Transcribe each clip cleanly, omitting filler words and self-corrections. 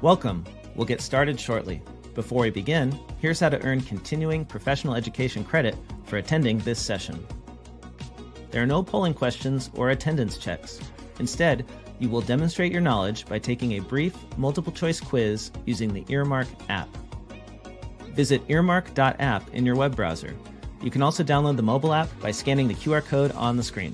Welcome. We'll get started shortly. Before we begin, here's how to earn continuing professional education credit for attending this session. There are no polling questions or attendance checks. Instead, you will demonstrate your knowledge by taking a brief multiple-choice quiz using the Earmark app. Visit earmark.app in your web browser. You can also download the mobile app by scanning the QR code on the screen.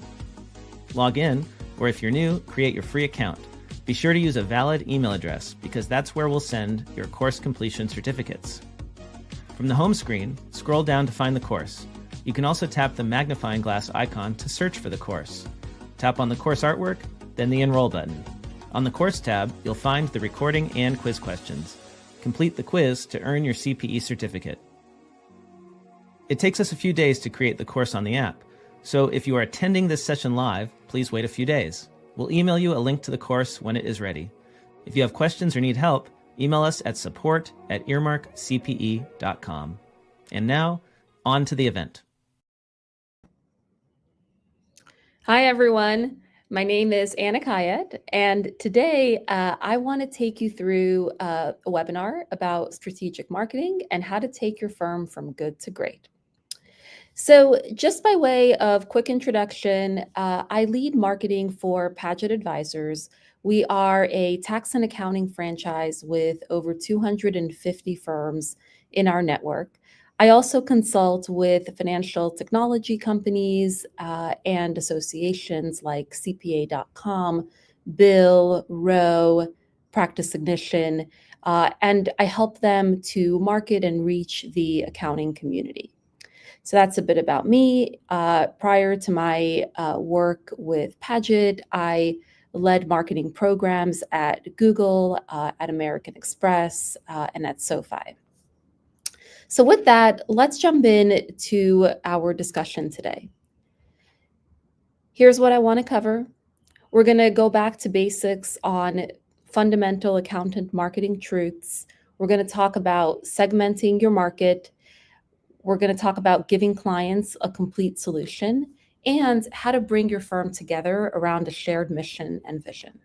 Log in, or if you're new, create your free account. Be sure to use a valid email address because that's where we'll send your course completion certificates. From the home screen, scroll down to find the course. You can also tap the magnifying glass icon to search for the course. Tap on the course artwork, then the Enroll button. On the Course tab, you'll find the recording and quiz questions. Complete the quiz to earn your CPE certificate. It takes us a few days to create the course on the app, so if you are attending this session live, please wait a few days. We'll email you a link to the course when it is ready. If you have questions or need help, email us at support@earmarkcpe.com. And now, on to the event. Hi, everyone. My name is Anna Khayet, and today I want to take you through a webinar about strategic marketing and how to take your firm from good to great. So just by way of quick introduction, I lead marketing for Padgett Advisors. We are a tax and accounting franchise with over 250 firms in our network. I also consult with financial technology companies and associations like CPA.com, Bill, Rowe, Practice Ignition, and I help them to market and reach the accounting community. So that's a bit about me. Prior to my work with Padgett, I led marketing programs at Google, at American Express, and at SoFi. So with that, let's jump in to our discussion today. Here's what I want to cover. We're going to go back to basics on fundamental accountant marketing truths. We're going to talk about segmenting your market. We're going to talk about giving clients a complete solution and how to bring your firm together around a shared mission and vision.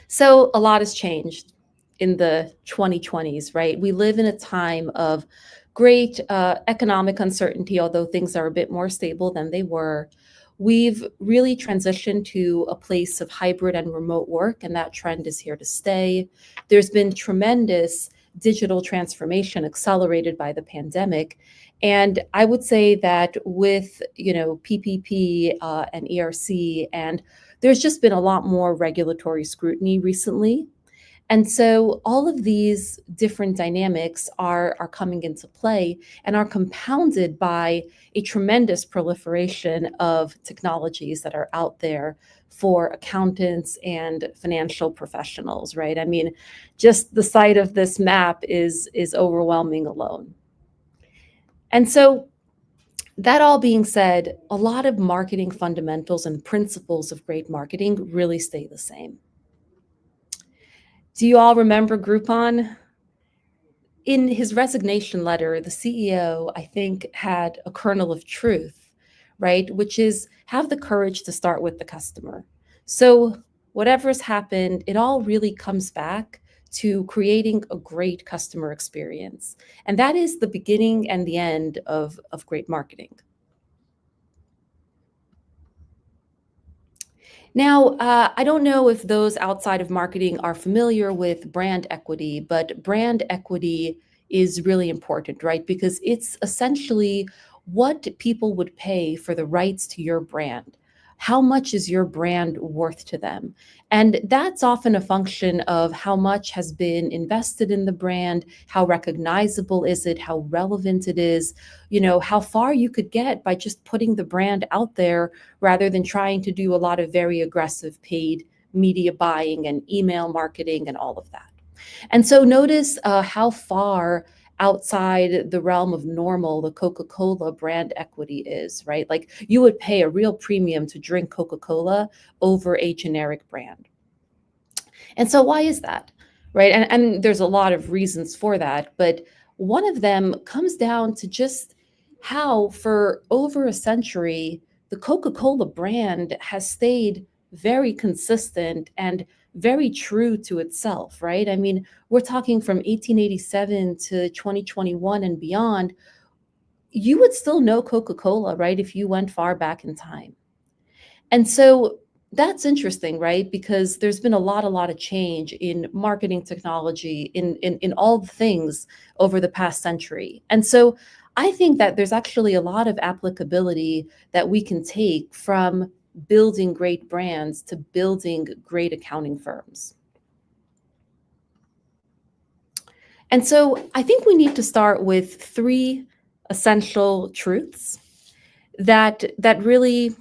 So a lot has changed in the 2020s, right? We live in a time of great economic uncertainty, although things are a bit more stable than they were. We've really transitioned to a place of hybrid and remote work, and that trend is here to stay. There's been tremendous digital transformation accelerated by the pandemic. And I would say that with, PPP and ERC, and there's just been a lot more regulatory scrutiny recently. And so all of these different dynamics are coming into play and are compounded by a tremendous proliferation of technologies that are out there for accountants and financial professionals, right? I mean, just the sight of this map is overwhelming alone. And so that all being said, a lot of marketing fundamentals and principles of great marketing really stay the same. Do you all remember Groupon? In his resignation letter, the CEO, I think, had a kernel of truth, right? Which is have the courage to start with the customer. So whatever's happened, it all really comes back to creating a great customer experience. And that is the beginning and the end of great marketing. Now, I don't know if those outside of marketing are familiar with brand equity, but brand equity is really important, right? Because it's essentially what people would pay for the rights to your brand. How much is your brand worth to them? And that's often a function of how much has been invested in the brand, how recognizable is it, how relevant it is, how far you could get by just putting the brand out there rather than trying to do a lot of very aggressive paid media buying and email marketing and all of that. And so notice how far outside the realm of normal the Coca-Cola brand equity is, right? Like you would pay a real premium to drink Coca-Cola over a generic brand. And so why is that, right? And there's a lot of reasons for that, but one of them comes down to just how for over a century, the Coca-Cola brand has stayed very consistent and very true to itself, right? I mean, we're talking from 1887 to 2021 and beyond. You would still know Coca-Cola, right, if you went far back in time. And so that's interesting, right? Because there's been a lot of change in marketing technology, in all the things over the past century. And so I think that there's actually a lot of applicability that we can take from building great brands to building great accounting firms. And so I think we need to start with three essential truths that really,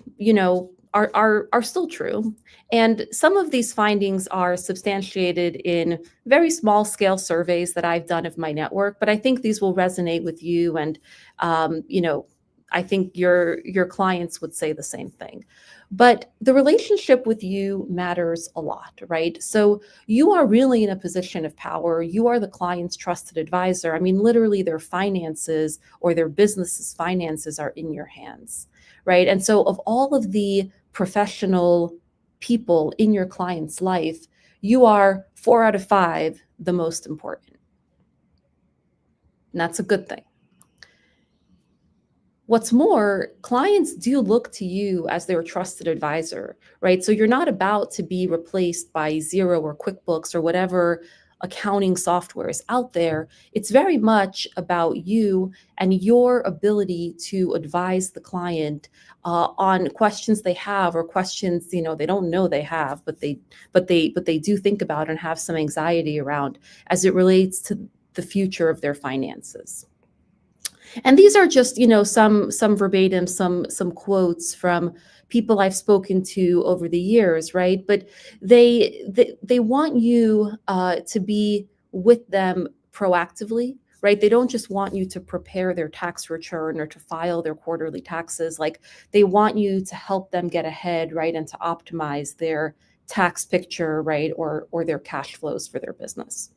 are still true. And some of these findings are substantiated in very small scale surveys that I've done of my network, but I think these will resonate with you, and I think your clients would say the same thing. But the relationship with you matters a lot, right? So you are really in a position of power. You are the client's trusted advisor. I mean, literally their finances or their business's finances are in your hands, right? And so of all of the professional people in your client's life, you are 4 out of 5 the most important. And that's a good thing. What's more, clients do look to you as their trusted advisor, right? So you're not about to be replaced by Xero or QuickBooks or whatever accounting software is out there. It's very much about you and your ability to advise the client on questions they have, or questions they don't know they have, but they do think about and have some anxiety around as it relates to the future of their finances. And these are just, some verbatim, some quotes from people I've spoken to over the years, right? But they want you to be with them proactively, right? They don't just want you to prepare their tax return or to file their quarterly taxes. Like, they want you to help them get ahead, right, and to optimize their tax picture, right, or their cash flows for their business.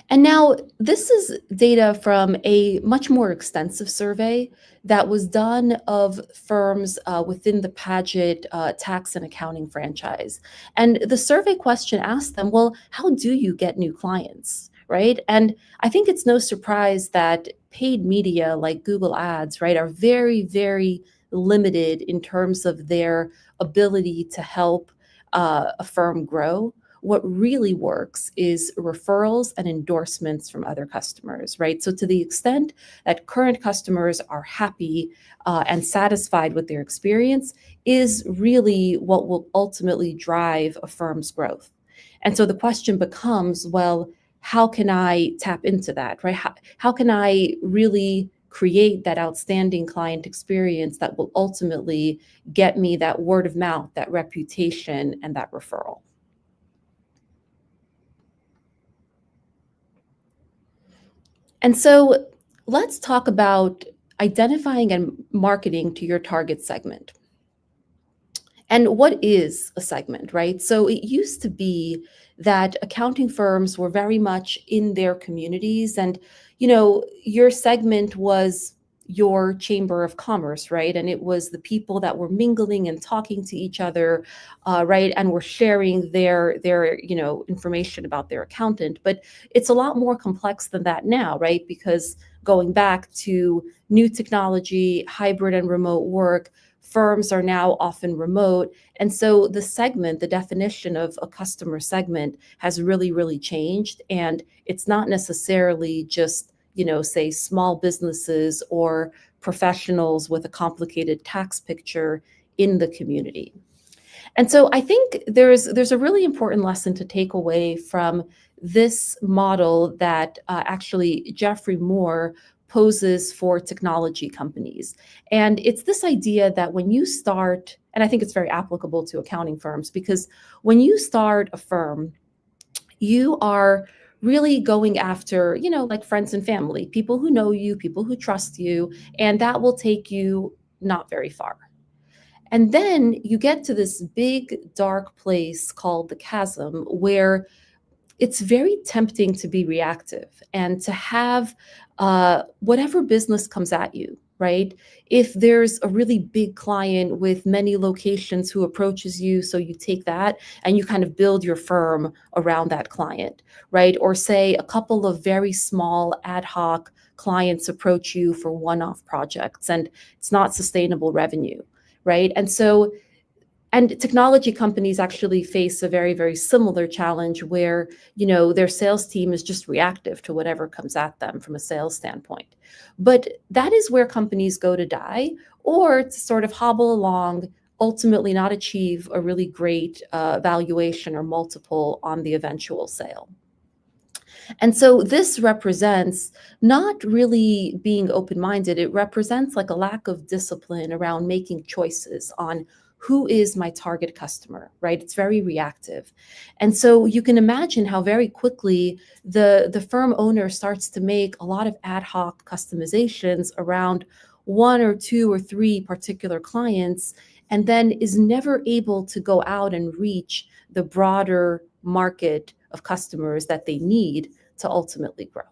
And now this is data from a much more extensive survey that was done of firms within the Padgett tax and accounting franchise. And the survey question asked them, well, how do you get new clients, right? And I think it's no surprise that paid media like Google Ads, right, are very, very limited in terms of their ability to help a firm grow. What really works is referrals and endorsements from other customers, right? So to the extent that current customers are happy and satisfied with their experience is really what will ultimately drive a firm's growth. And so the question becomes, well, how can I tap into that, right? How can I really create that outstanding client experience that will ultimately get me that word of mouth, that reputation, and that referral? And so let's talk about identifying and marketing to your target segment. And what is a segment, right? So it used to be that accounting firms were very much in their communities, and your segment was your chamber of commerce, right? And it was the people that were mingling and talking to each other, right, and were sharing their information about their accountant. But it's a lot more complex than that now, right? Because going back to new technology, hybrid and remote work, firms are now often remote. And so the segment, the definition of a customer segment has really, really changed. And it's not necessarily just, say small businesses or professionals with a complicated tax picture in the community. And so I think there's a really important lesson to take away from this model that actually Jeffrey Moore poses for technology companies. And it's this idea that when you start, and I think it's very applicable to accounting firms, because when you start a firm, you are really going after, like friends and family, people who know you, people who trust you, and that will take you not very far. And then you get to this big, dark place called the chasm, where it's very tempting to be reactive and to have whatever business comes at you, right? If there's a really big client with many locations who approaches you, so you take that and you kind of build your firm around that client, right? Or say a couple of very small ad hoc clients approach you for one-off projects and it's not sustainable revenue, right? And technology companies actually face a very, very similar challenge where, their sales team is just reactive to whatever comes at them from a sales standpoint. But that is where companies go to die or to sort of hobble along, ultimately not achieve a really great valuation or multiple on the eventual sale. And so this represents not really being open-minded. It represents like a lack of discipline around making choices on who is my target customer, right? It's very reactive. And so you can imagine how very quickly the firm owner starts to make a lot of ad hoc customizations around one or two or three particular clients, and then is never able to go out and reach the broader market of customers that they need to ultimately grow.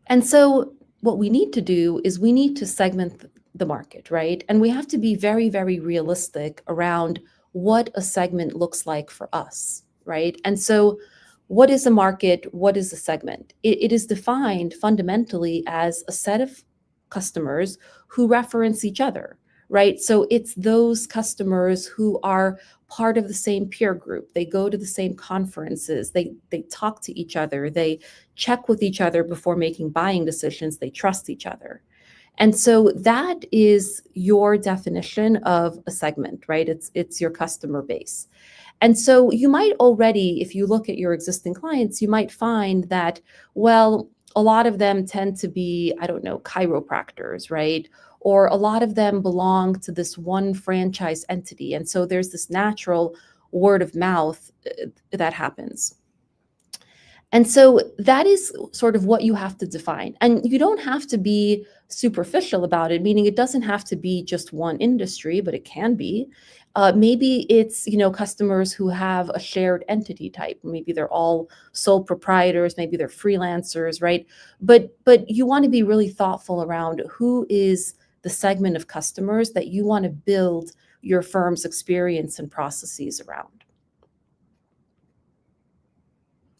And so what we need to do is we need to segment the market, right? And we have to be very, very realistic around what a segment looks like for us, right? And so what is a market? What is a segment? It is defined fundamentally as a set of customers who reference each other, right? So it's those customers who are part of the same peer group. They go to the same conferences. They talk to each other. They check with each other before making buying decisions. They trust each other. And so that is your definition of a segment, right? It's your customer base. And so you might already, if you look at your existing clients, you might find that, well, a lot of them tend to be, I don't know, chiropractors, right? Or a lot of them belong to this one franchise entity. And so there's this natural word of mouth that happens. And so that is sort of what you have to define. And you don't have to be superficial about it, meaning it doesn't have to be just one industry, but it can be. Maybe it's, customers who have a shared entity type. Maybe they're all sole proprietors, maybe they're freelancers, right? But you want to be really thoughtful around who is the segment of customers that you want to build your firm's experience and processes around.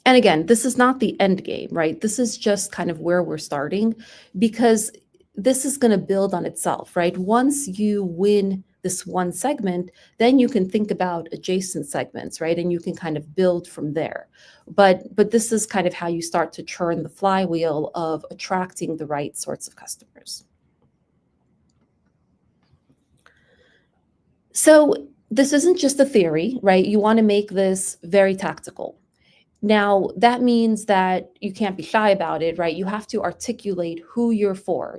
And again, this is not the end game, right? This is just kind of where we're starting, because this is going to build on itself, right? Once you win this one segment, then you can think about adjacent segments, right? And you can kind of build from there. But this is kind of how you start to churn the flywheel of attracting the right sorts of customers. So this isn't just a theory, right? You want to make this very tactical. Now, that means that you can't be shy about it, right? You have to articulate who you're for.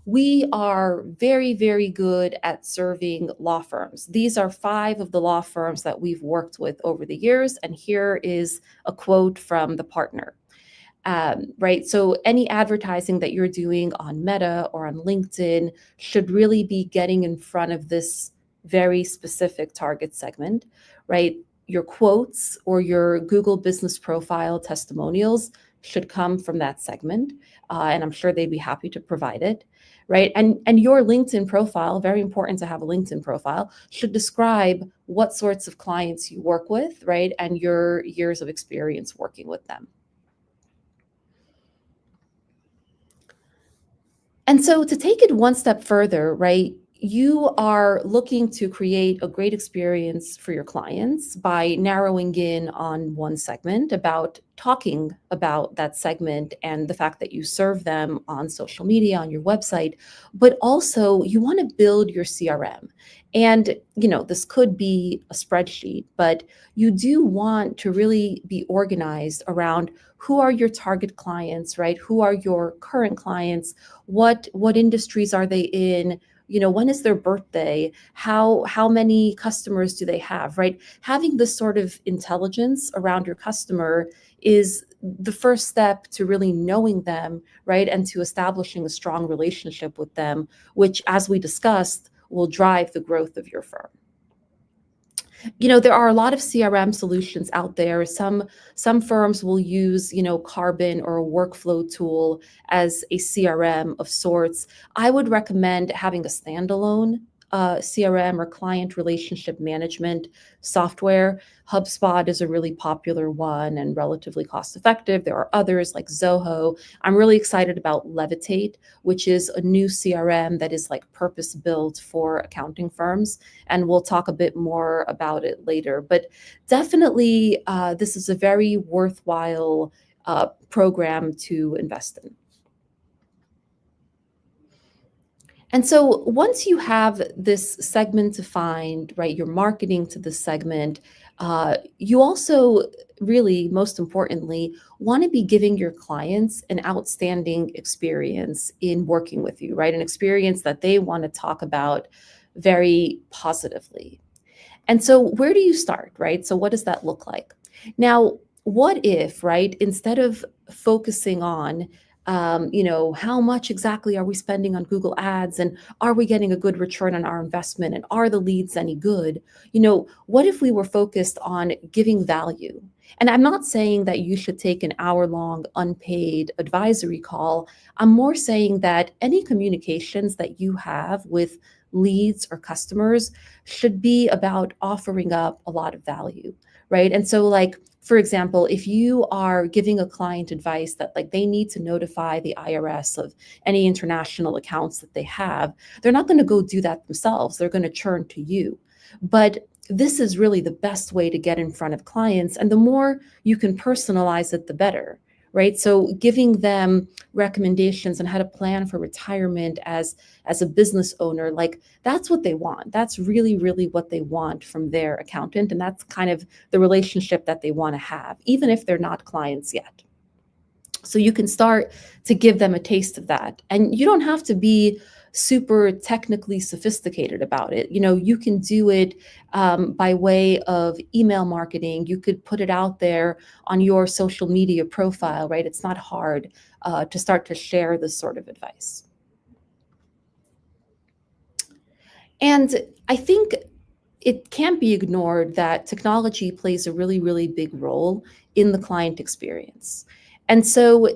We are very, very good at serving law firms. These are 5 of the law firms that we've worked with over the years. And here is a quote from the partner, right? So any advertising that you're doing on Meta or on LinkedIn should really be getting in front of this very specific target segment, right? Your quotes or your Google business profile testimonials should come from that segment. And I'm sure they'd be happy to provide it, right? And your LinkedIn profile, very important to have a LinkedIn profile, should describe what sorts of clients you work with, right? And your years of experience working with them. And so to take it one step further, right? You are looking to create a great experience for your clients by narrowing in on one segment, about talking about that segment and the fact that you serve them on social media, on your website, but also you want to build your CRM. And, this could be a spreadsheet, but you do want to really be organized around who are your target clients, right? Who are your current clients? What industries are they in? When is their birthday? How many customers do they have, right? Having this sort of intelligence around your customer is the first step to really knowing them, right? And to establishing a strong relationship with them, which, as we discussed, will drive the growth of your firm. There are a lot of CRM solutions out there. Some firms will use, Carbon or a workflow tool as a CRM of sorts. I would recommend having a standalone CRM or client relationship management software. HubSpot is a really popular one and relatively cost effective. There are others like Zoho. I'm really excited about Levitate, which is a new CRM that is like purpose built for accounting firms. And we'll talk a bit more about it later. But definitely, this is a very worthwhile program to invest in. And so once you have this segment defined, right, you're marketing to the segment, you also really, most importantly, want to be giving your clients an outstanding experience in working with you, right? An experience that they want to talk about very positively. And so where do you start, right? So what does that look like? Now, what if, right, instead of focusing on how much exactly are we spending on Google Ads, and are we getting a good return on our investment, and are the leads any good? What if we were focused on giving value? And I'm not saying that you should take an hour-long unpaid advisory call. I'm more saying that any communications that you have with leads or customers should be about offering up a lot of value, right? And so, like, for example, if you are giving a client advice that like they need to notify the IRS of any international accounts that they have, they're not going to go do that themselves. They're going to turn to you. But this is really the best way to get in front of clients. And the more you can personalize it, the better, right? So giving them recommendations on how to plan for retirement as a business owner, like that's what they want. That's really, really what they want from their accountant. And that's kind of the relationship that they want to have, even if they're not clients yet. So you can start to give them a taste of that. And you don't have to be super technically sophisticated about it. You can do it by way of email marketing. You could put it out there on your social media profile, right? It's not hard to start to share this sort of advice. And I think it can't be ignored that technology plays a really, really big role in the client experience. And so,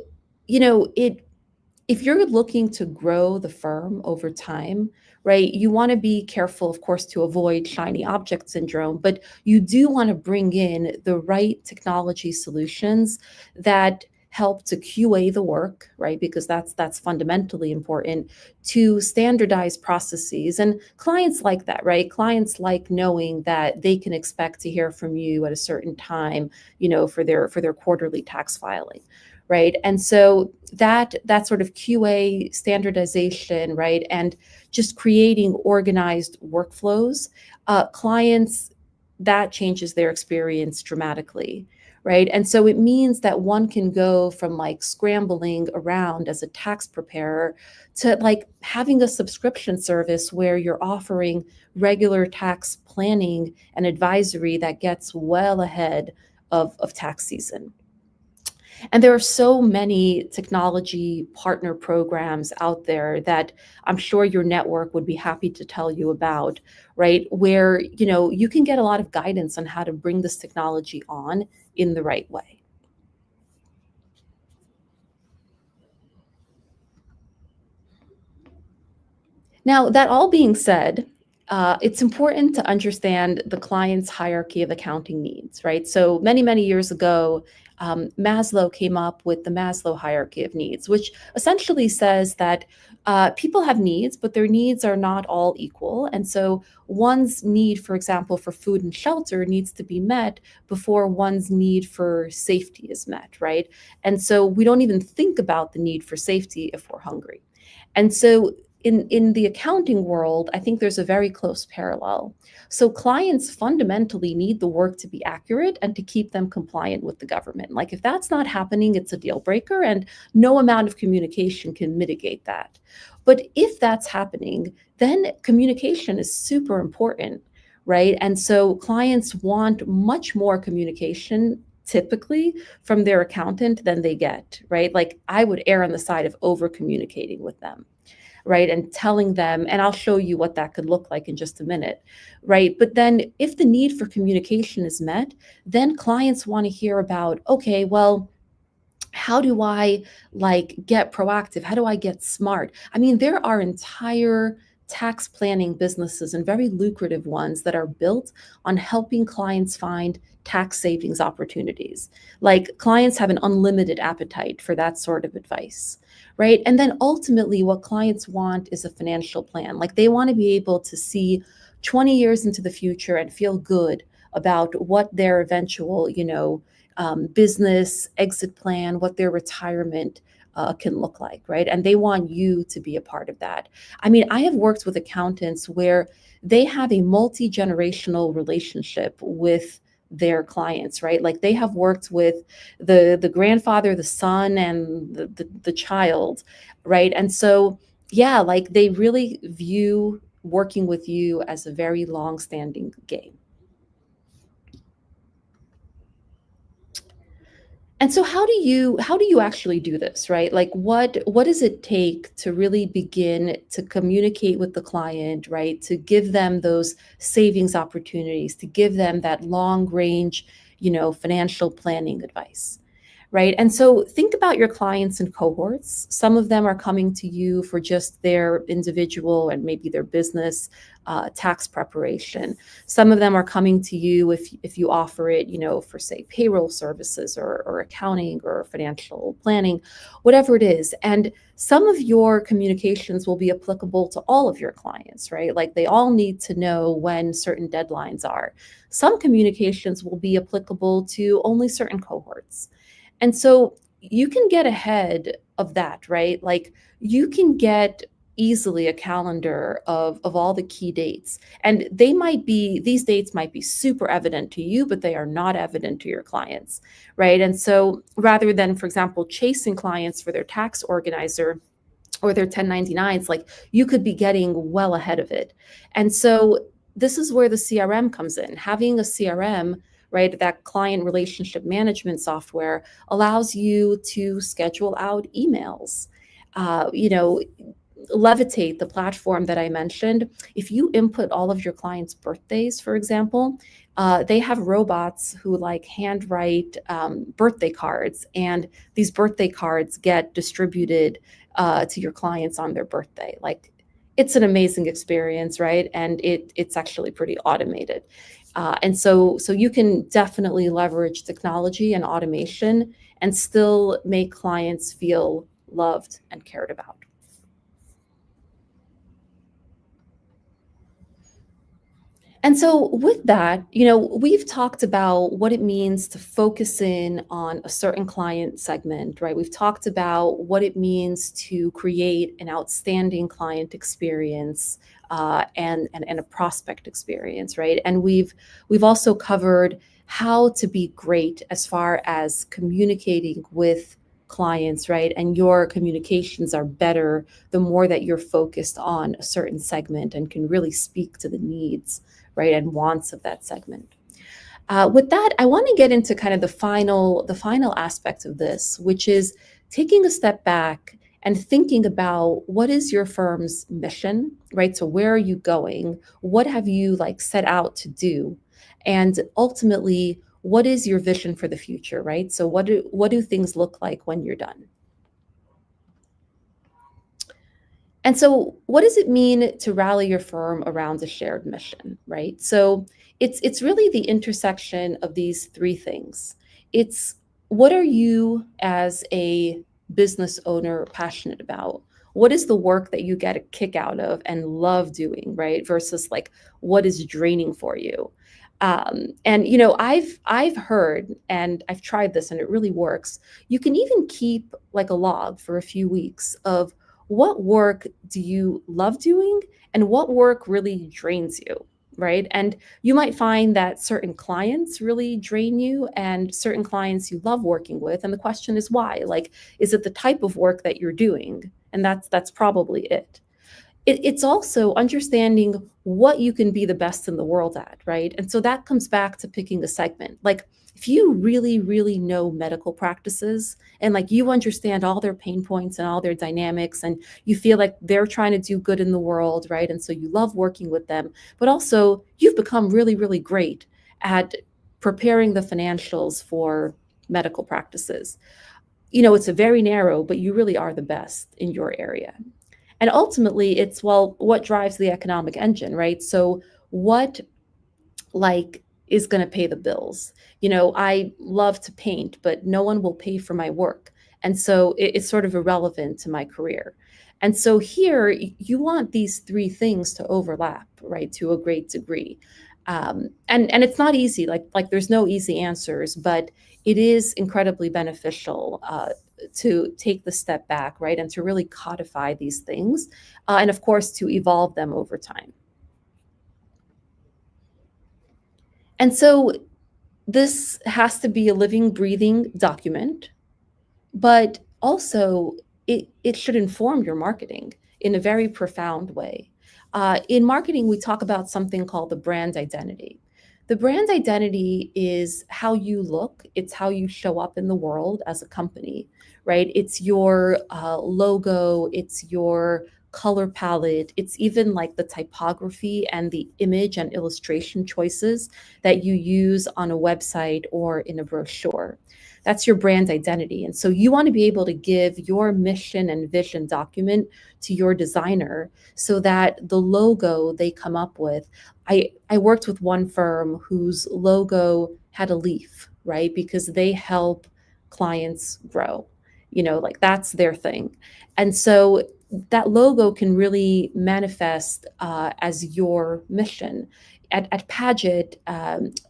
if you're looking to grow the firm over time, right, you want to be careful, of course, to avoid shiny object syndrome, but you do want to bring in the right technology solutions that help to QA the work, right? Because that's fundamentally important, to standardize processes. And clients like that, right? Clients like knowing that they can expect to hear from you at a certain time, for their quarterly tax filing. Right. And so that sort of QA standardization, right, and just creating organized workflows, clients, that changes their experience dramatically. Right. And so it means that one can go from like scrambling around as a tax preparer to like having a subscription service where you're offering regular tax planning and advisory that gets well ahead of tax season. And there are so many technology partner programs out there that I'm sure your network would be happy to tell you about, right? Where, you can get a lot of guidance on how to bring this technology on in the right way. Now, that all being said, it's important to understand the client's hierarchy of accounting needs, right? So many, many years ago, Maslow came up with the Maslow hierarchy of needs, which essentially says that people have needs, but their needs are not all equal. And so one's need, for example, for food and shelter needs to be met before one's need for safety is met, right? And so we don't even think about the need for safety if we're hungry. And so in the accounting world, I think there's a very close parallel. So clients fundamentally need the work to be accurate and to keep them compliant with the government. Like if that's not happening, it's a deal breaker, and no amount of communication can mitigate that. But if that's happening, then communication is super important, right? And so clients want much more communication typically from their accountant than they get, right? Like I would err on the side of over communicating with them. right? And telling them, and I'll show you what that could look like in just a minute, right? But then if the need for communication is met, then clients want to hear about, okay, well, how do I like get proactive? How do I get smart? I mean, there are entire tax planning businesses and very lucrative ones that are built on helping clients find tax savings opportunities. Like clients have an unlimited appetite for that sort of advice, right? And then ultimately, what clients want is a financial plan. Like they want to be able to see 20 years into the future and feel good about what their eventual, business exit plan, what their retirement can look like, right? And they want you to be a part of that. I mean, I have worked with accountants where they have a multi-generational relationship with their clients, right? Like they have worked with the grandfather, the son, and the child, right? And so, yeah, like they really view working with you as a very long-standing game. And so how do you actually do this, right? Like what does it take to really begin to communicate with the client, right? To give them those savings opportunities, to give them that long range, financial planning advice, right? And so think about your clients in cohorts. Some of them are coming to you for just their individual and maybe their business tax preparation. Some of them are coming to you if you offer it, for say payroll services or accounting or financial planning, whatever it is. And some of your communications will be applicable to all of your clients, right? Like they all need to know when certain deadlines are. Some communications will be applicable to only certain cohorts. And so you can get ahead of that, right? Like you can get easily a calendar of all the key dates. And these dates might be super evident to you, but they are not evident to your clients, right? And so rather than, for example, chasing clients for their tax organizer or their 1099s, like you could be getting well ahead of it. And so this is where the CRM comes in. Having a CRM, right, that client relationship management software allows you to schedule out emails. Levitate, the platform that I mentioned, if you input all of your clients' birthdays, for example, they have robots who like handwrite birthday cards, and these birthday cards get distributed to your clients on their birthday. Like it's an amazing experience, right? And it's actually pretty automated. And so you can definitely leverage technology and automation and still make clients feel loved and cared about. And so, with that, we've talked about what it means to focus in on a certain client segment, right? We've talked about what it means to create an outstanding client experience and a prospect experience, right? And we've also covered how to be great as far as communicating with clients, right? And your communications are better the more that you're focused on a certain segment and can really speak to the needs, right, and wants of that segment. With that, I want to get into kind of the final aspect of this, which is taking a step back and thinking about what is your firm's mission, right? So where are you going? What have you like set out to do? And ultimately, what is your vision for the future, right? So what do things look like when you're done? And so, what does it mean to rally your firm around a shared mission, right? So, it's really the intersection of these three things. It's what are you as a business owner passionate about? What is the work that you get a kick out of and love doing, right? Versus like what is draining for you. And I've heard and I've tried this and it really works. You can even keep like a log for a few weeks of what work do you love doing and what work really drains you, right? And you might find that certain clients really drain you and certain clients you love working with, and the question is why? Like, is it the type of work that you're doing? And that's probably it. It's also understanding what you can be the best in the world at, right? And so that comes back to picking a segment. Like if you really, really know medical practices and like you understand all their pain points and all their dynamics, and you feel like they're trying to do good in the world, right? And so you love working with them, but also you've become really, really great at preparing the financials for medical practices. It's a very narrow, but you really are the best in your area. And ultimately, it's, well, what drives the economic engine, right? So what like is going to pay the bills? I love to paint, but no one will pay for my work. And so it's sort of irrelevant to my career. And so here you want these three things to overlap, right, to a great degree. And it's not easy, like there's no easy answers, but it is incredibly beneficial to take the step back, right, and to really codify these things, and of course to evolve them over time. And so this has to be a living, breathing document, but also it should inform your marketing in a very profound way. In marketing, we talk about something called the brand identity. The brand identity is how you look, it's how you show up in the world as a company, right? It's your logo, it's your color palette, it's even like the typography and the image and illustration choices that you use on a website or in a brochure. That's your brand identity. And so you want to be able to give your mission and vision document to your designer so that the logo they come up with. I worked with one firm whose logo had a leaf, right? Because they help clients grow, like that's their thing. And so that logo can really manifest as your mission. At Padgett,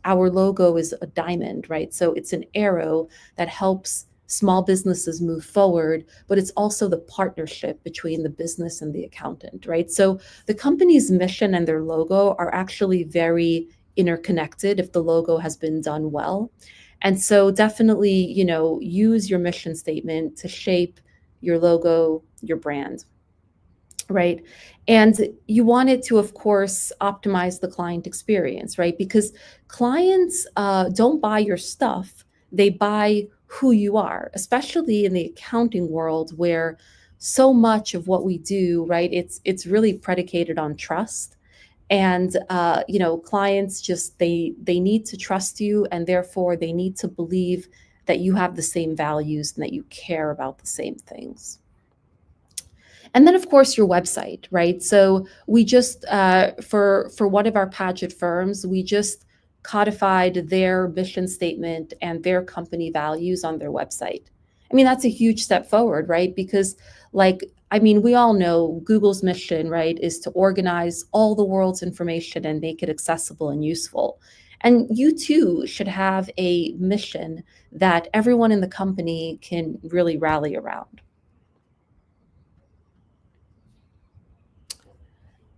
our logo is a diamond, right? So it's an arrow that helps small businesses move forward, but it's also the partnership between the business and the accountant, right? So the company's mission and their logo are actually very interconnected if the logo has been done well. And so definitely, use your mission statement to shape your logo, your brand. Right. And you want it to, of course, optimize the client experience, right? Because clients don't buy your stuff, they buy who you are, especially in the accounting world where so much of what we do, right, it's really predicated on trust. And clients just they need to trust you, and therefore they need to believe that you have the same values and that you care about the same things. And then, of course, your website, right? So we just, for one of our Padgett firms, we just codified their mission statement and their company values on their website. I mean, that's a huge step forward, right? Because, we all know Google's mission, right, is to organize all the world's information and make it accessible and useful. And you too should have a mission that everyone in the company can really rally around.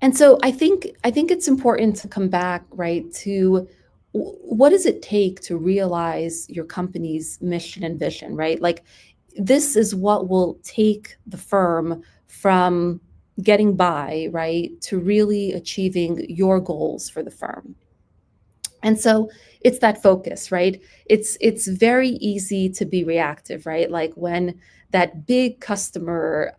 And so I think it's important to come back, right, to what does it take to realize your company's mission and vision, right? Like this is what will take the firm from getting by, right, to really achieving your goals for the firm. And so it's that focus, right? It's very easy to be reactive, right? Like when that big customer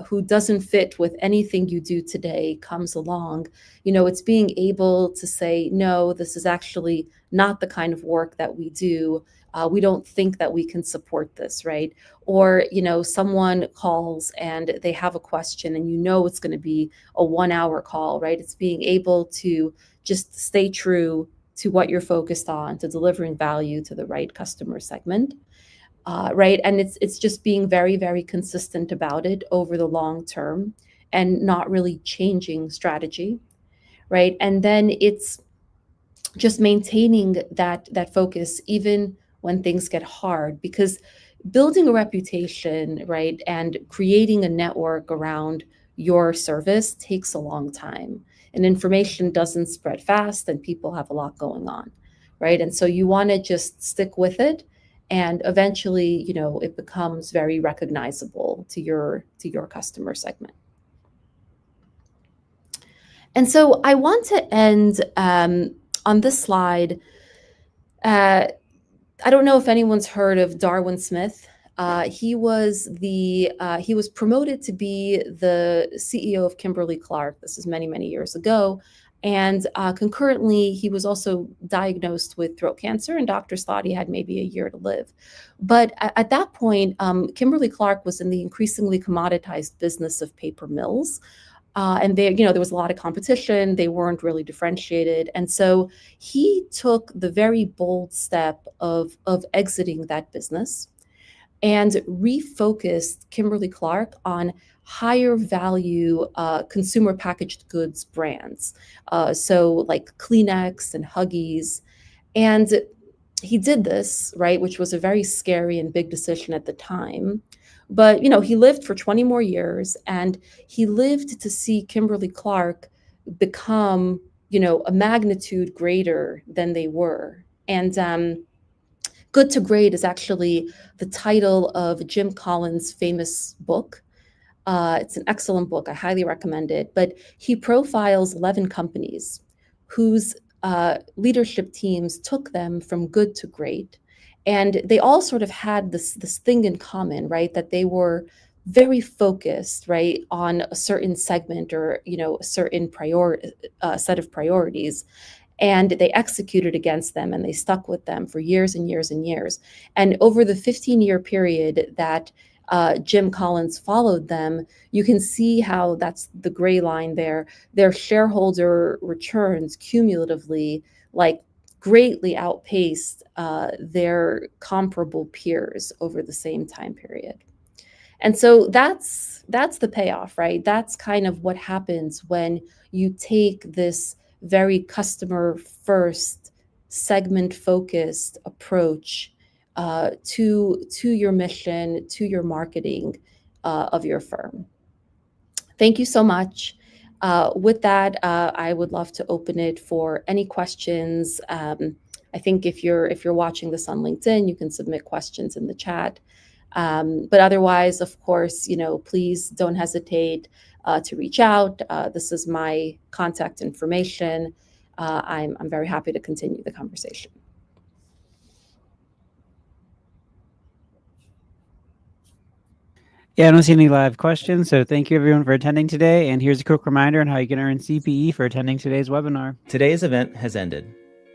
who doesn't fit with anything you do today comes along, it's being able to say, no, this is actually not the kind of work that we do. We don't think that we can support this, right? Or, someone calls and they have a question and it's going to be a 1 hour call, right? It's being able to just stay true to what you're focused on, to delivering value to the right customer segment, right? And it's just being very, very consistent about it over the long term and not really changing strategy, right? And then it's just maintaining that focus even when things get hard, because building a reputation, right, and creating a network around your service takes a long time, and information doesn't spread fast and people have a lot going on, right? And so you want to just stick with it, and eventually it becomes very recognizable to your customer segment. And so I want to end on this slide I don't know if anyone's heard of Darwin Smith. He was promoted to be the CEO of Kimberly-Clark. This is many, many years ago. And concurrently, he was also diagnosed with throat cancer, and doctors thought he had maybe a year to live. But at that point, Kimberly-Clark was in the increasingly commoditized business of paper mills. And there was a lot of competition. They weren't really differentiated. And so he took the very bold step of exiting that business and refocused Kimberly-Clark on higher value consumer packaged goods brands. So like Kleenex and Huggies. And he did this, right, which was a very scary and big decision at the time. But, he lived for 20 more years, and he lived to see Kimberly-Clark become, a magnitude greater than they were. And Good to Great is actually the title of Jim Collins' famous book. It's an excellent book. I highly recommend it. But he profiles 11 companies whose leadership teams took them from good to great. And they all sort of had this thing in common, right? That they were very focused, right, on a certain segment or, a certain set of priorities. And they executed against them, and they stuck with them for years and years and years. And over the 15-year period that Jim Collins followed them, you can see how that's the gray line there. Their shareholder returns cumulatively, like, greatly outpaced their comparable peers over the same time period. And so that's the payoff, right? That's kind of what happens when you take this very customer first, segment focused approach to your mission, to your marketing of your firm. Thank you so much. With that, I would love to open it for any questions. I think if you're watching this on LinkedIn, you can submit questions in the chat. But otherwise, of course, please don't hesitate to reach out. This is my contact information. I'm very happy to continue the conversation. Yeah, I don't see any live questions, so thank you everyone for attending today. And here's a quick reminder on how you can earn CPE for attending today's webinar. Today's event has ended.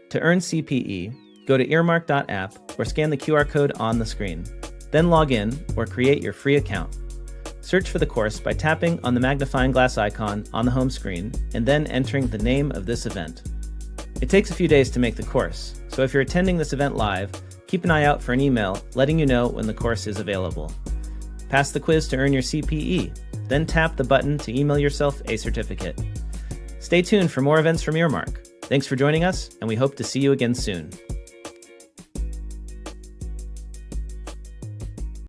To earn CPE, go to earmark.app or scan the QR code on the screen. Then log in or create your free account. Search for the course by tapping on the magnifying glass icon on the home screen and then entering the name of this event. It takes a few days to make the course, so if you're attending this event live, keep an eye out for an email letting you know when the course is available. Pass the quiz to earn your CPE, then tap the button to email yourself a certificate. Stay tuned for more events from Earmark. Thanks for joining us, and we hope to see you again soon.